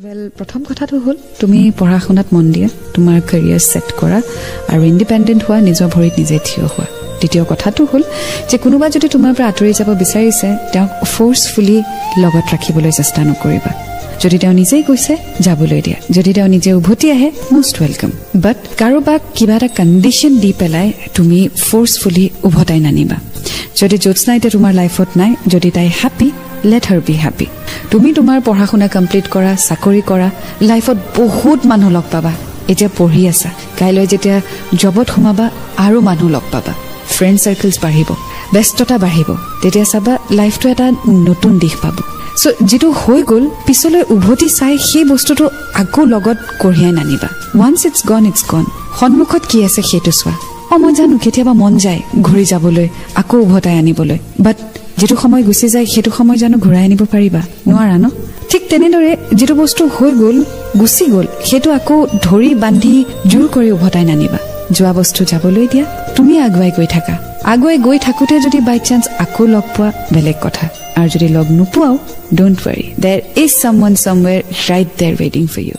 Well, প্ৰথম কথাটো হ'ল তুমি পঢ়া শুনাত মন দিয়া, তোমাৰ কেৰিয়াৰ সেট কৰা আৰু ইন্ডিপেন্ডেন্ট হোৱা, নিজৰ ভৰিত নিজে থিয় হোৱা। দ্বিতীয় কথাটো হ'ল যে কোনোবা যদি তোমাৰ পৰা আঁতৰি যাব বিচাৰিছে, তেওঁক ফোৰ্সফুলি লগত ৰাখিবলৈ চেষ্টা নকৰিবা। যদি তেওঁ নিজেই কৈছে, যাবলৈ দিয়া। যদি তেওঁ নিজে উভতি আহে, মোষ্ট ৱেলকাম। বাট কাৰোবাক কিবা এটা কণ্ডিশ্যন দি পেলাই তুমি ফোৰ্সফুলি উভতাই নানিবা। যদি জ্যোৎস্না এতিয়া তোমাৰ লাইফত নাই, যদি তাই happy, let her be happy. তুমি তোমাৰ পঢ়া শুনা কমপ্লিট কৰা, চাকৰি কৰা, লাইফত বহুত মানুহ লগ পাবা। এতিয়া পঢ়ি আছা, কাইলৈ যেতিয়া জবত সোমাবা আৰু মানুহ লগ পাবা, ফ্ৰেণ্ড চাৰ্কেলছ বাঢ়িব, ব্যস্ততা বাঢ়িব, তেতিয়া চাবা লাইফটো এটা নতুন দিশ পাব। চ' যিটো হৈ গ'ল, পিছলৈ উভতি চাই সেই বস্তুটো আকৌ লগত কঢ়িয়াই নানিবা। ওৱান্স ইটছ গন, ইটছ গন। সন্মুখত কি আছে সেইটো চোৱা। মই জানো কেতিয়াবা মন যায় ঘূৰি যাবলৈ, আকৌ উভতাই আনিবলৈ, বাট যিটো সময় গুচি যায় সেইটো সময় জানো ঘূৰাই আনিব পাৰিবা? নোৱাৰা ন? ঠিক তেনেদৰে যিটো বস্তু হৈ গ'ল, গুচি গ'ল, সেইটো আকৌ ধৰি বান্ধি জোৰ কৰি উভতাই নানিবা। যোৱা বস্তু যাবলৈ দিয়া, তুমি আগুৱাই গৈ থাকা। আগুৱাই গৈ থাকোঁতে যদি বাই চান্স আকৌ লগ পোৱা, বেলেগ কথা। আৰু যদি লগ নোপোৱাও, don't worry, there is someone somewhere right there ৱেইটিং ফৰ ইউ।